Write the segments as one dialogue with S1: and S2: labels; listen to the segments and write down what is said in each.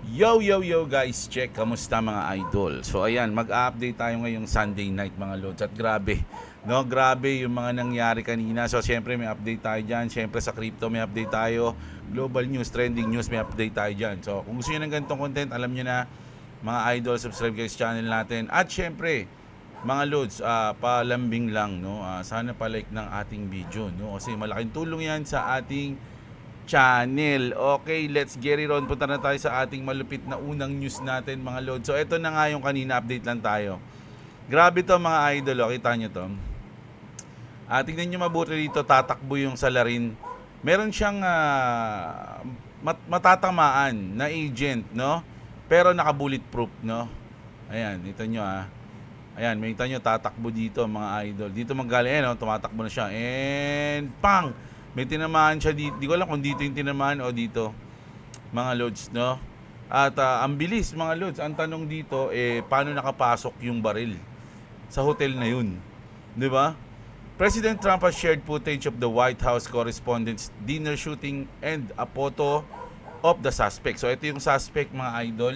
S1: Yo guys, check, kamusta mga idol? So ayan, mag-update tayo ngayong Sunday night mga lods. At grabe, no? Grabe yung mga nangyari kanina. So syempre may update tayo dyan. Syempre sa crypto may update tayo. Global news, trending news, may update tayo dyan. So kung gusto nyo ng ganitong content, alam nyo na mga idol, subscribe kayo sa channel natin. At syempre, mga lods, palambing lang, no? Sana pa-like ng ating video, no? Kasi malaking tulong yan sa ating channel. Okay, let's get it on. Punta na tayo sa ating malupit na unang news natin mga load. So ito na nga yung kanina, update lang tayo. Grabe to mga idol, kita nyo to. Tingnan nyo mabuti dito, tatakbo yung salarin. Meron siyang matatamaan na agent, no? Pero naka-bulletproof, no? Ayan, ito nyo Ayan, makita nyo, tatakbo dito mga idol. Dito magaling, no? Tumatakbo na siya. And pang! May tinamaan siya dito. Di ko alam kung dito yung tinamaan o dito. Mga loads, no? At ang bilis, mga loads. Ang tanong dito, paano nakapasok yung baril sa hotel na yun? Di ba? President Trump has shared footage of the White House correspondents' dinner shooting and a photo of the suspect. So, ito yung suspect, mga idol.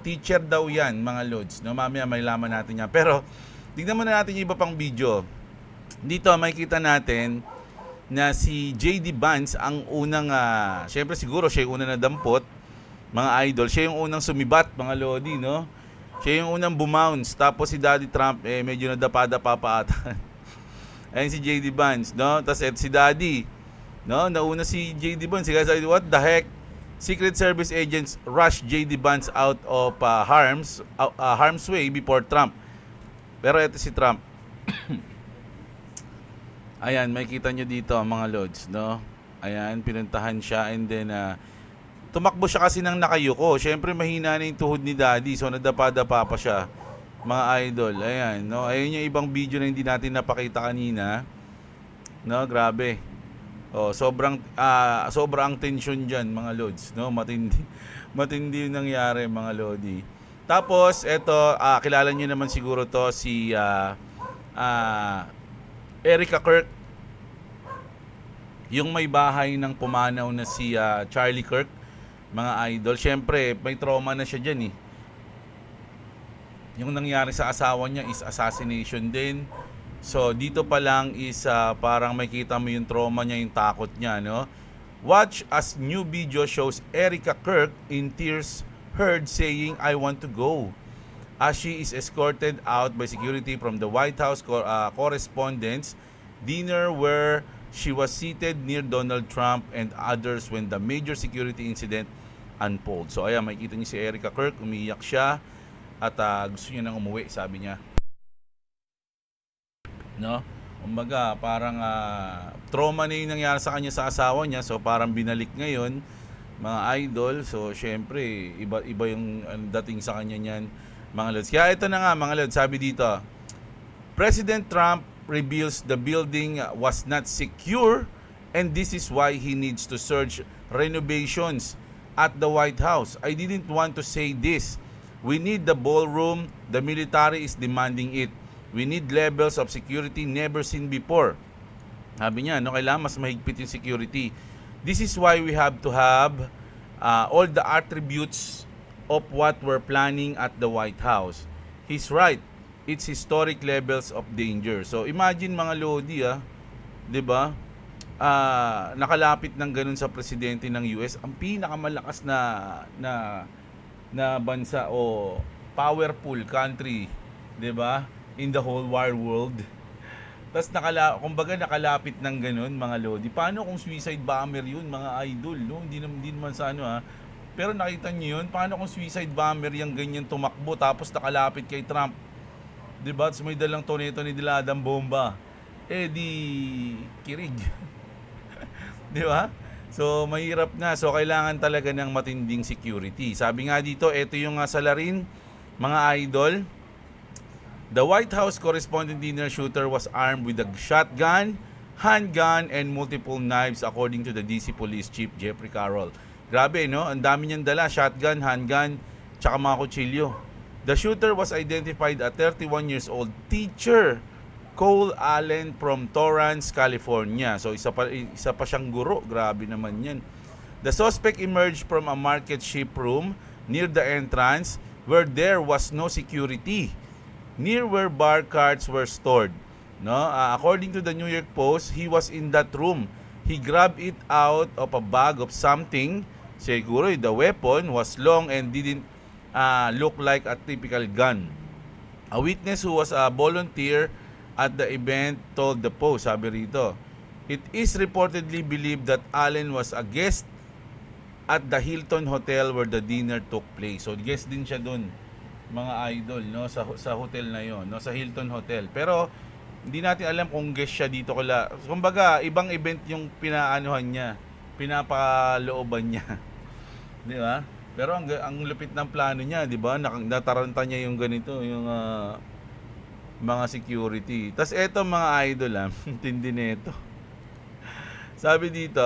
S1: Teacher daw yan, mga loads. No? Mamaya may laman natin yan. Pero, tignan muna natin yung iba pang video. Dito, makikita natin na si JD Vance ang unang, syempre siguro siya yung unang nadampot, mga idol. Siya yung unang sumibat, mga lodi, no? Siya yung unang bumounce. Tapos si Daddy Trump, medyo nadapa-dapa pa ata. Ayun si JD Vance, no? Tapos si Daddy, no? Nauna si JD Vance. Sige, sabi, what the heck? Secret Service agents rushed JD Vance out of harm's way before Trump. Pero ito si Trump. Ayan, makikita nyo dito mga lods, no? Ayan, pinuntahan siya and then tumakbo siya kasi nang nakayuko. Siyempre mahina na yung tuhod ni Daddy, so nadapa-dapa pa siya. Mga idol, ayan, no? Ayun yung ibang video na hindi natin napakita kanina. No, grabe. Oh, sobrang tension diyan, mga lods, no? Matindi yung nangyari, mga lodi. Tapos eto, kilala niyo naman siguro to si Erica Kirk, yung may bahay ng pumanaw na si Charlie Kirk, mga idol. Siyempre, may trauma na siya dyan eh. Yung nangyari sa asawa niya is assassination din. So, dito pa lang is parang makita mo yung trauma niya, yung takot niya, no? Watch as new video shows Erica Kirk in tears heard saying, "I want to go," as she is escorted out by security from the White House correspondents' dinner where she was seated near Donald Trump and others when the major security incident unfolded. So ayan, makikita niyo si Erica Kirk, umiiyak siya at gusto niya nang umuwi, sabi niya. No? Kumbaga, parang trauma na yung nangyari sa kanya sa asawa niya, so parang binalik ngayon, mga idol. So syempre, iba yung dating sa kanya niyan, mga lods. Kaya ito na nga, mga lods, sabi dito, President Trump reveals the building was not secure and this is why he needs to surge renovations at the White House. I didn't want to say this. We need the ballroom. The military is demanding it. We need levels of security never seen before. Sabi niya, no, kailangan mas mahigpit yung security. This is why we have to have all the attributes of what we're planning at the White House. He's right. It's historic levels of danger. So imagine mga lodi, 'di ba? Nakalapit ng ganun sa presidente ng US, ang pinakamalakas na bansa o powerful country, 'di ba? In the whole wide world. Tapos kumbaga nakalapit ng ganun, mga lodi. Paano kung suicide bomber 'yun, mga idol, no? Hindi naman sa ano Pero nakita niyo 'yun, paano kung suicide bomber yung ganyan tumakbo tapos nakalapit kay Trump? 'Di ba? Tapos may dalang toneto ni diladang bomba. Di kirig. 'Di ba? So mahirap na. So kailangan talaga ng matinding security. Sabi nga dito, ito yung salarin, mga idol. The White House correspondent dinner shooter was armed with a shotgun, handgun, and multiple knives according to the DC Police Chief Jeffrey Carroll. Grabe, no? Ang dami niyang dala, shotgun, handgun, tsaka mga kutsilyo. The shooter was identified as 31 years old teacher Cole Allen from Torrance, California. So isa pa siyang guro. Grabe naman 'yan. The suspect emerged from a market ship room near the entrance where there was no security, near where bar carts were stored. No, according to the New York Post, he was in that room. He grabbed it out of a bag of something. Siguro the weapon was long and didn't look like a typical gun. A witness who was a volunteer at the event told the Post, sabi rito, it is reportedly believed that Allen was a guest at the Hilton Hotel where the dinner took place. So guest din siya doon, mga idol, no, sa hotel na 'yon, no, sa Hilton Hotel. Pero hindi natin alam kung guest siya dito kala. Kumbaga, ibang event yung pinaanuhan niya, pinapalooban niya. Di ba? Pero ang lupit ng plano niya, di ba? Nataranta niya yung ganito, yung mga security. Tas eto mga idol, tindi nito. Sabi dito,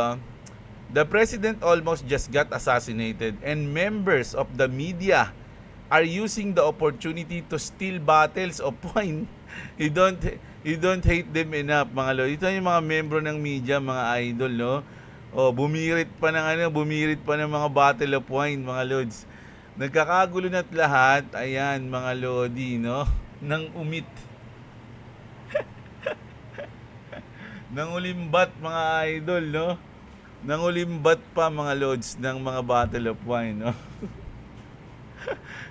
S1: the president almost just got assassinated and members of the media are using the opportunity to steal bottles of wine. You don't hate them enough, mga lord. Ito yung mga membro ng media, mga idol, no? O, bumirit pa ng mga bottle of wine, mga lords. Nagkakagulo na't lahat, ayan, mga lodi, no? Nang umit. Nang ulimbat, mga idol, no? Nang ulimbat pa, mga lords, ng mga bottle of wine, no?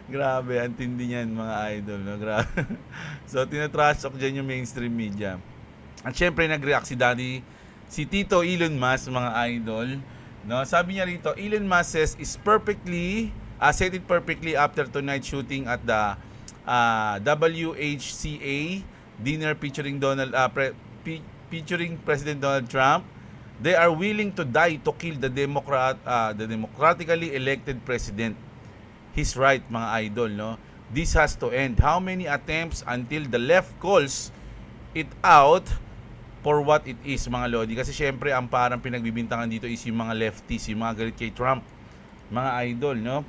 S1: Grabe, ang tindi niyan, mga idol, no? Grabe. So, tinatrash talk dyan yung mainstream media. At syempre, nag-react si Tito Elon Musk, mga idol, no? Sabi niya rito, Elon Musk says said it perfectly after tonight's shooting at the WHCA dinner featuring featuring President Donald Trump. They are willing to die to kill the democratically elected president. He's right, mga idol, no? This has to end. How many attempts until the left calls it out for what it is, mga lodi? Kasi syempre, ang parang pinagbibintangan dito is yung mga lefties, yung mga galit kay Trump, mga idol, no?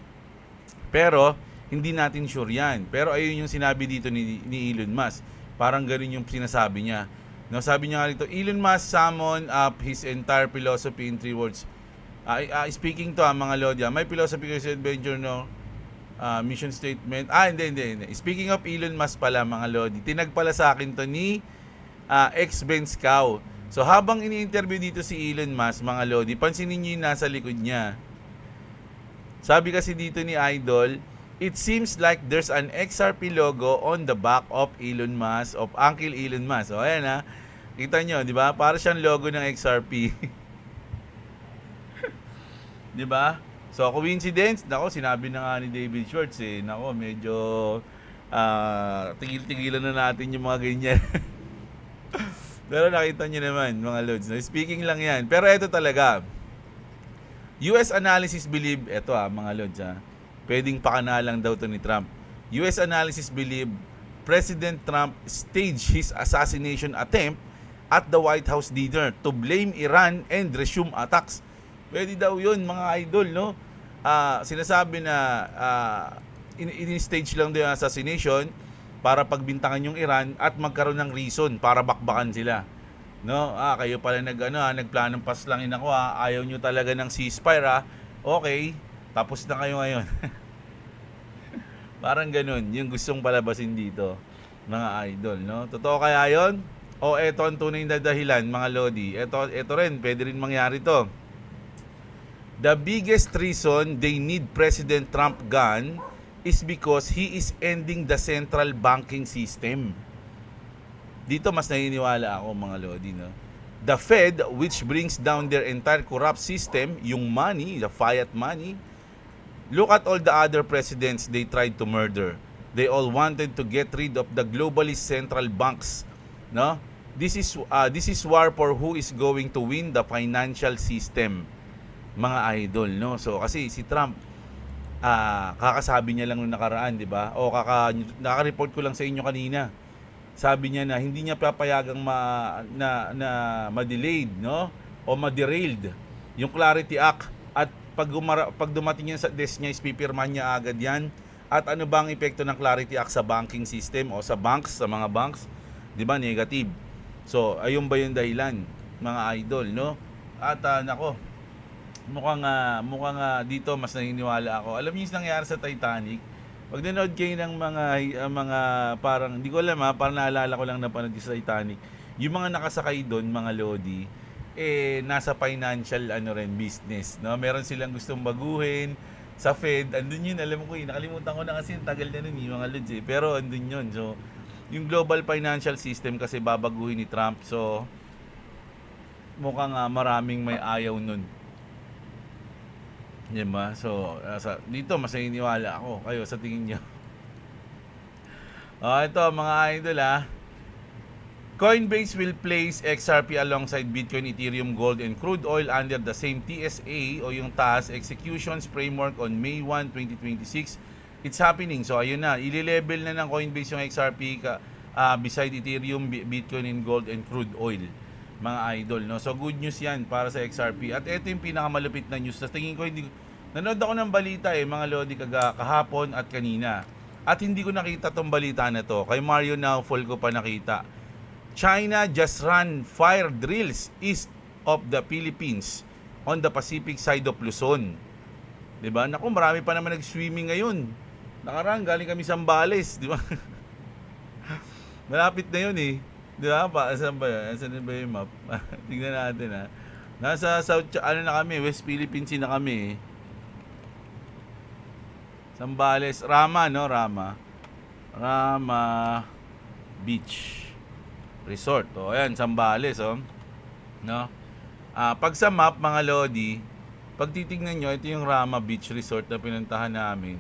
S1: Pero, hindi natin sure yan. Pero ayun yung sinabi dito ni Elon Musk. Parang ganun yung sinasabi niya. No, sabi niya nga dito, Elon Musk summoned up his entire philosophy in 3 words. Speaking to mga lodi, my philosophy is adventure, no? Mission statement. Hindi. Speaking of Elon Musk pala, mga lodi, tinagpala sa akin to ni ex-Benz Cow. So habang ini-interview dito si Elon Musk, mga lodi, pansinin niyo yung nasa likod niya. Sabi kasi dito ni Idol, it seems like there's an XRP logo on the back of Elon Musk, of Uncle Elon Musk. So ayan kita nyo, di ba? Para siyang logo ng XRP. Di ba? So, coincidence, nako, sinabi na nga ni David Schwartz nako, medyo tigil-tigilan na natin yung mga ganyan. Pero nakita nyo naman, mga lods, no? Speaking lang yan. Pero ito talaga, US analysis believe, ito mga lods, pwedeng pakanalang daw to ni Trump. US analysis believe President Trump staged his assassination attempt at the White House dinner to blame Iran and resume attacks. Pwede daw yun, mga idol, no? Sinasabi na in-stage lang daw yung assassination para pagbintangan yung Iran at magkaroon ng reason para bakbakan sila. No? Kayo pala nagplanong paslangin ako, ayaw nyo talaga ng ceasefire, okay, tapos na kayo ngayon. Parang ganun, yung gustong palabasin dito, mga idol, no? Totoo kaya yon? O eto ang tunay na dahilan, mga lodi. Eto rin, pwede rin mangyari to. The biggest reason they need President Trump gone is because he is ending the central banking system. Dito mas naniniwala ako, mga lodi, no? The Fed, which brings down their entire corrupt system, yung money, the fiat money. Look at all the other presidents they tried to murder. They all wanted to get rid of the globalist central banks, no? This is war for who is going to win the financial system, mga idol, no? So kasi si Trump kakasabi niya lang nung nakaraan, 'di ba? O naka-report ko lang sa inyo kanina. Sabi niya na hindi niya papayagang ma-delayed, no? O ma-derailed yung Clarity Act, at pag dumating yan sa desk niya, ipipirmahan niya agad yan. At ano ba ang epekto ng Clarity Act sa banking system o sa banks, sa mga banks? 'Di ba? Negative. So, ayun ba yung dahilan, mga idol, no? At nako, mukhang dito mas naniniwala ako. Alam niyo yung nangyari sa Titanic? Pag nanood kayo ng mga parang, hindi ko alam parang naalala ko lang na panood ko sa Titanic. Yung mga nakasakay doon, mga lodi, nasa financial business, no? Meron silang gustong baguhin sa Fed. Andun yun, alam ko nakalimutan ko na kasi tagal na nun mga lods Pero andun yun. So, yung global financial system kasi babaguhin ni Trump. So, mukhang maraming may ayaw nun. Diba? So, dito mas naniniwala ako. Kayo, sa tingin nyo? Ito mga idol Coinbase will place XRP alongside Bitcoin, Ethereum, Gold, and crude oil under the same TSA o yung TAS Executions Framework on May 1, 2026. It's happening. So, ayun na. Ili-level na ng Coinbase yung XRP beside Ethereum, Bitcoin, and Gold, and crude oil. Mga idol, no? So, good news yan para sa XRP. At ito yung pinakamalupit na news. Sa tingin ko, nanood ako ng balita mga lodi kahapon at kanina. At hindi ko nakita tong balita na to. Kay Mario Naufol ko pa nakita. China just ran fire drills east of the Philippines on the Pacific side of Luzon. Diba? Naku, marami pa naman nag-swimming ngayon. Nakaraan, galing kami Zambales. Diba? Malapit na yun Diba? Saan ba yun? Saan ba yung map? Tingnan natin Nasa South, na kami, West Philippines na kami Zambales, Rama, no? Rama Beach Resort. Ayan, Zambales, no? Pag sa map, mga lodi, pag titingnan nyo, ito yung Rama Beach Resort na pinuntahan namin.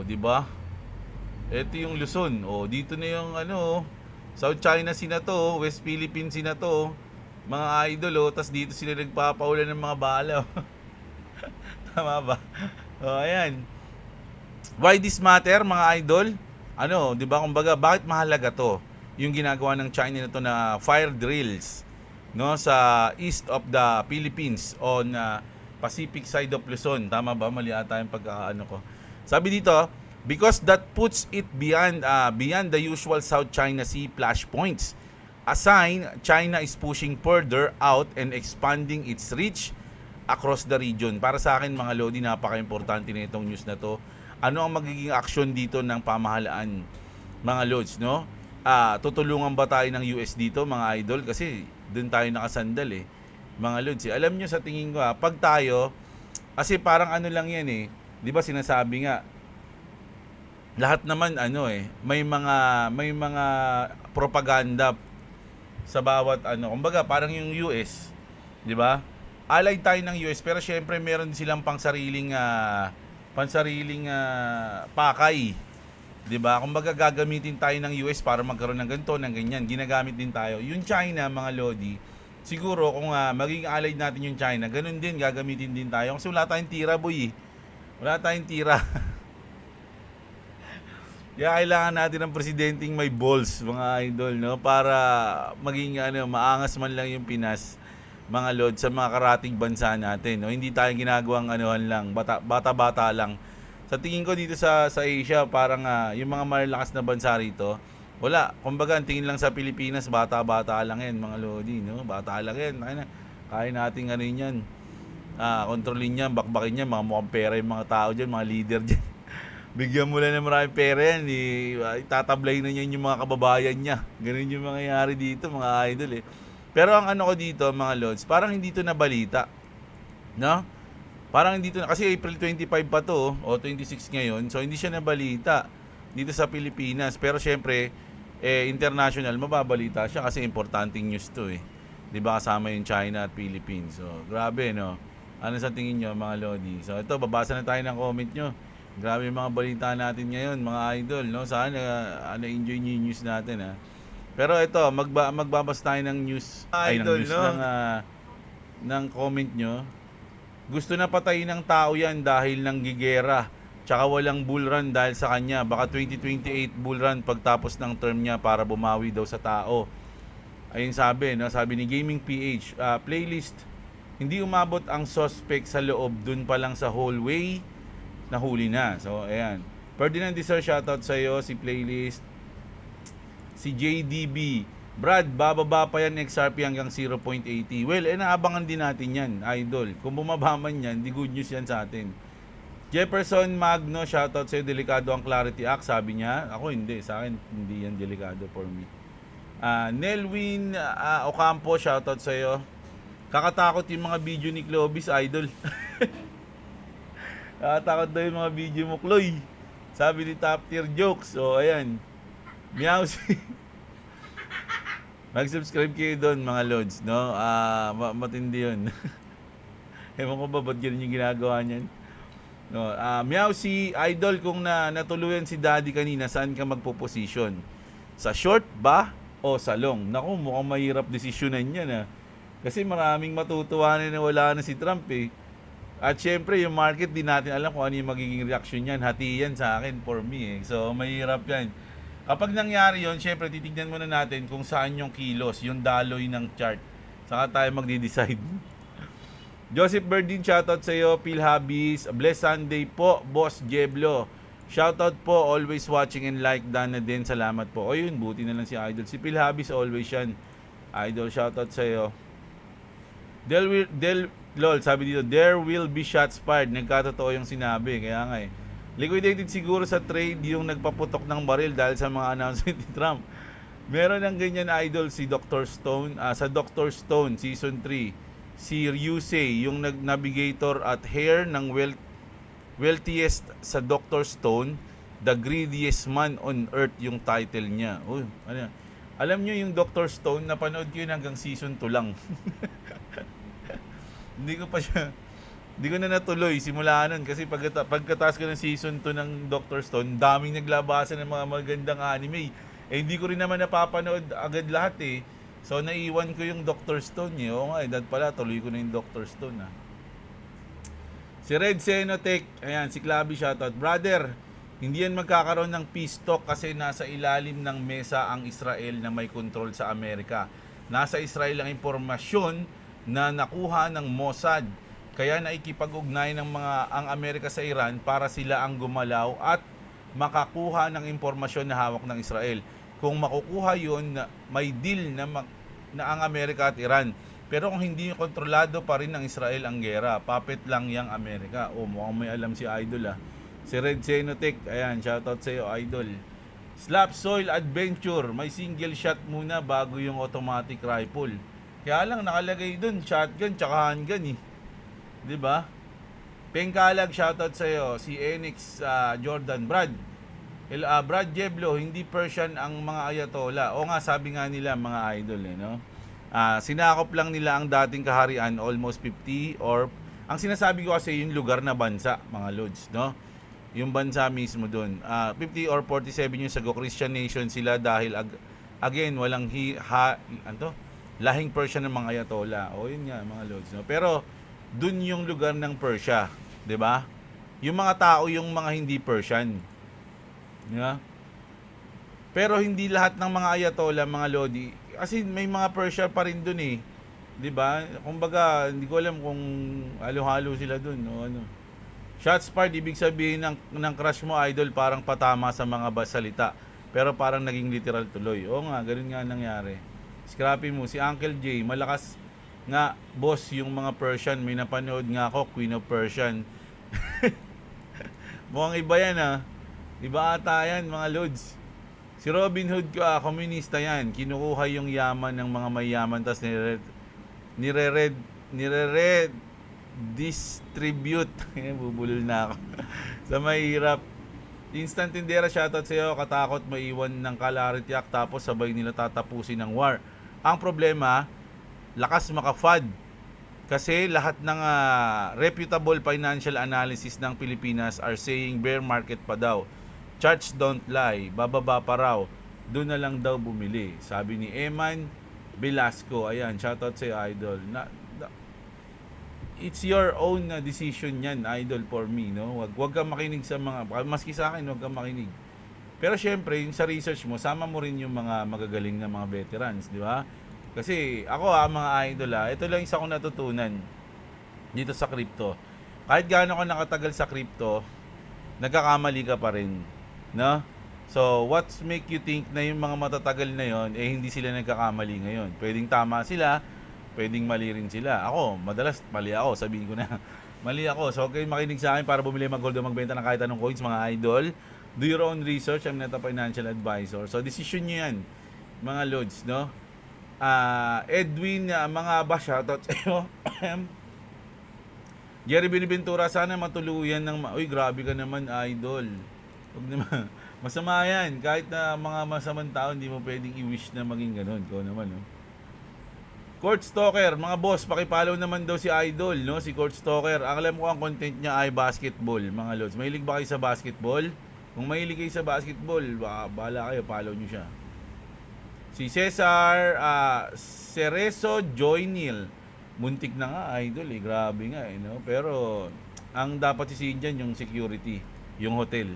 S1: Di ba? Ito yung Luzon. Dito na yung South China Sea na to, West Philippines Sea na to. Mga idol, tas dito sila nagpapaulan ng mga bala. Tama ba? Ayan. Why this matter, mga idol? Di ba? Kumbaga, bakit mahalaga to? Yung ginagawa ng China na to na fire drills, no, sa east of the Philippines on Pacific side of Luzon. Tama ba? Mali ata yung pagkakaano ko. Sabi dito, because that puts it beyond the usual South China Sea flashpoints. A sign China is pushing further out and expanding its reach across the region. Para sa akin, mga lodi, napaka-importante na itong news na to. Ano ang magiging action dito ng pamahalaan, mga lods, no? Tutulungan ba tayo ng US dito, mga idol? Kasi doon tayo nakasandal mga lods. Alam nyo, sa tingin ko pag tayo, kasi parang lang yan di ba sinasabi nga, lahat naman may mga propaganda sa bawat kumbaga parang yung US, di ba? Allied tayo ng US, pero syempre meron silang pansariling pakay. 'Di ba? Kumbaga gagamitin tayo ng US para magkaroon ng ganito, ng ganyan. Ginagamit din tayo. Yung China, mga lodi, siguro kung magiging allied natin yung China, ganun din gagamitin din tayo. Kasi wala tayong tira, boy. Wala tayong tira. Kaya kailangan natin ng presidenteng may balls, mga idol, no? Para maging maangas man lang yung Pinas, mga lord, sa mga karating bansa natin, no? Hindi tayo ginagawang lang, bata-bata lang. Sa tingin ko dito sa Asia, parang yung mga malalakas na bansa rito, wala. Kumbaga, ang tingin lang sa Pilipinas, bata-bata lang yan, mga lodi, no? Bata lang yan. Kaya natin yan. Kontrolin yan, bakbakin yan, mga mukhang pera yung mga tao dyan, mga leader dyan. Bigyan mo lang ng maraming pera yan, itatablay na niyan yung mga kababayan niya. Ganun yung mangyayari dito, mga idol Pero ang ko dito, mga lods, parang hindi to nabalita, no? Parang hindi to kasi April 25 pa to o 26 ngayon. So hindi siya nabalita dito sa Pilipinas. Pero syempre international mababalita siya kasi importanteng news to 'Di ba kasama yung China at Philippines. So grabe no. Ano sa tingin niyo, mga lodi? So ito, babasa na tayo ng comment niyo. Grabe yung mga balita natin ngayon, mga idol, no? Sana enjoy niyo yung news natin Pero ito, magbabasa tayo ng news
S2: Idol,
S1: ng news
S2: no?
S1: ng comment niyo. Gusto na patayin ng tao yan dahil ng gigera. Tsaka walang bull run dahil sa kanya. Baka 2028 bull run pagtapos ng term niya para bumawi daw sa tao. Ayun sabi, no? Sabi ni Gaming PH, playlist, hindi umabot ang suspect sa loob, dun pa lang sa hallway, nahuli na. So, ayan. Ferdinand Sir, shoutout sa iyo, si playlist. Si JDB, Brad, bababa pa yan XRP hanggang 0.80. Well, naabangan din natin yan, idol. Kung bumaba man yan, di good news yan sa atin. Jefferson Magno, shoutout sa'yo, delikado ang Clarity Act, sabi niya. Ako hindi, sa akin hindi yan delikado for me. Nelwin Ocampo, shoutout sa'yo. Kakatakot yung mga video ni Clovis, idol. Kakatakot daw yung mga video mo, Chloe. Sabi ni Top Tier Jokes. So, ayan. Meow. Mag-subscribe kayo doon, mga lods, no? Matindi yun. Ewan ko ba ba't ganun yung ginagawa niyan? No, Meow, si idol, kung natuluyan si daddy kanina, saan ka magpo-position? Sa short ba o sa long? Naku, mukhang mahirap desisyonan yan, Kasi maraming matutuwa na wala na si Trump, eh. At syempre, yung market, di natin alam kung ano yung magiging reaction yan. Hati yan sa akin, for me, eh. So, mahirap yan. Kapag nangyari yon, syempre, titignan muna natin kung saan yung kilos, yung daloy ng chart. Saka tayo magde-decide. Joseph Berdin, shoutout sa iyo. Phil Habis, blessed Sunday po, Boss Jeblo. Shoutout po, always watching and like. Dana din, salamat po. O yun, buti na lang si Idol. Si Phil Habis, always yan. Idol, shoutout sa iyo. Lol, sabi dito, there will be shots fired. Nagkatotoo yung sinabi. Kaya nga, liquidated siguro sa trade yung nagpaputok ng baril dahil sa mga announcement ni Trump. Meron ng ganyan, idol, si Dr. Stone. Sa Dr. Stone, Season 3. Si Ryusei, yung navigator at heir ng wealthiest sa Dr. Stone. The greediest man on earth yung title niya. Uy, ano yan? Alam nyo yung Dr. Stone, napanood ko yun hanggang Season 2 lang. Hindi ko na natuloy simula nun kasi pagkatapos ko ng season 2 ng Dr. Stone, daming naglabasan ng mga magandang anime. Hindi ko rin naman napapanood agad lahat, eh. So naiwan ko yung Dr. Stone, eh. Oo nga, dahil pala tuloy ko na yung Dr. Stone, Si Red Senotech, ayan, si Clavi, shoutout. Brother, hindi yan magkakaroon ng peace talk kasi nasa ilalim ng mesa ang Israel na may control sa Amerika. Nasa Israel ang impormasyon na nakuha ng Mossad. Kaya naikipag-ugnay ng ang Amerika sa Iran para sila ang gumalaw at makakuha ng impormasyon na hawak ng Israel. Kung makukuha yun, may deal na ang Amerika at Iran. Pero kung hindi kontrolado pa rin ng Israel ang gera, puppet lang yang Amerika. Mukhang may alam si Idol, Si Red Senotech, ayan, shoutout sa iyo, Idol. Slap Soil Adventure, may single shot muna bago yung automatic rifle. Kaya lang nakalagay dun, shotgun tsaka handgun, eh. 'Di ba? Pengkalag, shoutout sa iyo. Si Enix Jordan, Brad Jeblo, hindi Persian ang mga ayatollah. O nga, sabi nga nila mga idol, no? Sinakop lang nila ang dating kaharian, almost 50, or ang sinasabi ko kasi yung lugar na bansa, mga lods, no? Yung bansa mismo doon. 50 or 47 yung sago, Christian nation sila dahil again, walang lahing Persia ng mga ayatollah. O yun nga, mga lods, no? Pero dun yung lugar ng Persia, 'di ba? Yung mga tao yung mga hindi Persian. Yeah? Pero hindi lahat ng mga ayatollah, mga lodi, kasi may mga Persia pa rin dun, eh. 'Di ba? Kumbaga, hindi ko alam kung halo-halo sila dun, no, ano. Shots fired, ibig sabihin ng crush mo, idol, parang patama sa mga salita. Pero parang naging literal tuloy. Oo nga, ganoon nga nangyari. Scrappy mo, si Uncle J, malakas nga, boss, yung mga Persian. May napanood nga ako, Queen of Persian. Mukhang iba yan, Iba ata yan, mga lods. Si Robin Hood, komunista yan. Kinukuha yung yaman ng mga mayaman, tas nire-red distribute. Bubulol na ako. Sa mahirap. Instant Tindera, shoutout sa iyo. Katakot maiwan ng Clarity Act tapos sabay nila tatapusin ng war. Ang problema, lakas maka-FUD. Kasi lahat ng reputable financial analysis ng Pilipinas are saying bear market pa daw. Charts don't lie, bababa pa raw. Doon na lang daw bumili. Sabi ni Eman Velasco. Ayan, shoutout sa iyo, idol. It's your own decision yan, idol, for me, no? Wag kang makinig sa mga, maski sa akin, wag kang makinig. Pero syempre, yung sa research mo, sama mo rin yung mga magagaling na mga veterans, di ba? Kasi ako, mga idol, ito lang isa kong natutunan dito sa crypto. Kahit gaano ka nakatagal sa crypto, nagkakamali ka pa rin, no? So, what's make you think na yung mga matatagal na yon hindi sila nagkakamali ngayon? Pwedeng tama sila, pwedeng mali rin sila. Ako, madalas mali ako, sabihin ko na. Mali ako. So, okay, makinig sa akin para bumili, mag-gold o magbenta ng kahit anong coins, mga idol. Do your own research. I'm not a financial advisor. So, decision nyo yan, mga lods, no? Edwin, mga ba, shoutout sa iyo. Jerry Biniventura, sana matuluyan ng... Uy, grabe ka naman, idol. Huwag naman. Masama yan. Kahit na mga masamang tao, hindi mo pwedeng i-wish na maging ganun. Ikaw naman, no? Court Stalker, mga boss, pakipollow naman daw si Idol, no? Si Court Stalker. Ang alam ko ang content niya ay basketball, mga lods. Mahilig ba kayo sa basketball? Kung mahilig kayo sa basketball, bahala kayo, follow nyo siya. Si Cesar Cerezo Joynil. Muntik na nga, Idol, eh. Grabe nga, eh, no? Pero, ang dapat sisihin dyan yung security, yung hotel.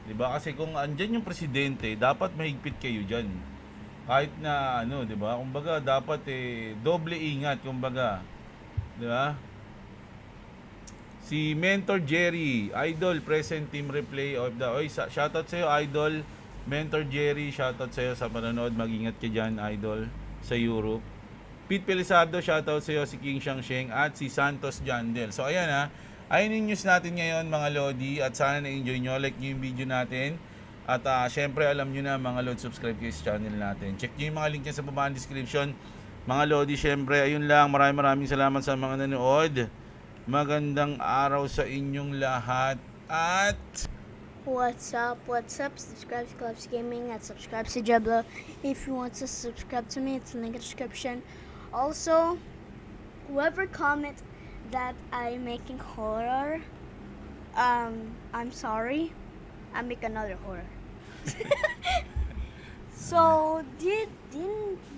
S1: Diba? Kasi kung andyan yung presidente, dapat mahigpit kayo dyan. Kahit na ano, 'di ba? Kumbaga dapat doble ingat, kumbaga. 'Di ba? Si Mentor Jerry, Idol, present team replay of the... Oy, shoutout sa iyo, Idol. Mentor Jerry, shoutout sa iyo sa panonood. Mag-ingat ka diyan, Idol, sa Europe. Pete Pelizardo, shoutout sa iyo, si King Shangsheng at si Santos Jandel. So ayan ha. Ayun yung news natin ngayon, mga lodi, at sana na-enjoy nyo. Like nyo yung video natin. At syempre alam nyo na mga Lodi, subscribe kayo sa channel natin. Check nyo yung mga link niya sa baba ng description. Mga Lodi, syempre ayun lang. Maraming salamat sa mga nanood. Magandang araw sa inyong lahat. At
S2: What's up? Subscribe to Clubs Gaming at subscribe to Jeblo. If you want to subscribe to me, it's in the link in the description. Also, whoever comment that I'm making horror, I'm sorry. I make another horror. So, do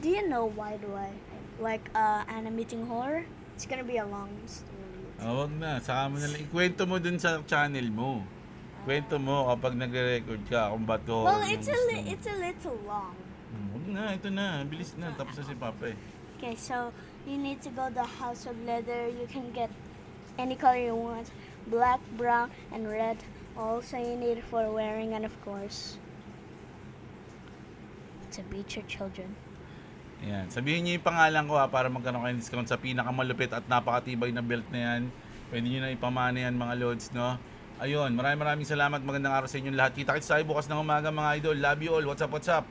S2: you know why do I like animating horror? It's gonna be a long story.
S1: wag na, saka mo na lang. Ikwento mo dun sa channel mo. Kwento mo kapag nagre-record ka kung ba't ko...
S2: Well, it's a little long.
S1: Wag na, ito na. Bilis na. Tapos na si Papa eh.
S2: Okay, so you need to go to the House of Leather. You can get any color you want. Black, brown, and red. Also you need for wearing, and of course, to beat your children.
S1: Ayan. Sabihin niyo yung pangalan ko para magkaroon kayo ng discount sa pinakamalupit at napakatibay na belt na yan. Pwede niyo na ipamana yan, mga lods, no? Ayun, maraming salamat. Magandang araw sa inyong lahat. Kita-kits tayo bukas ng umaga, mga idol. Love you all. What's up?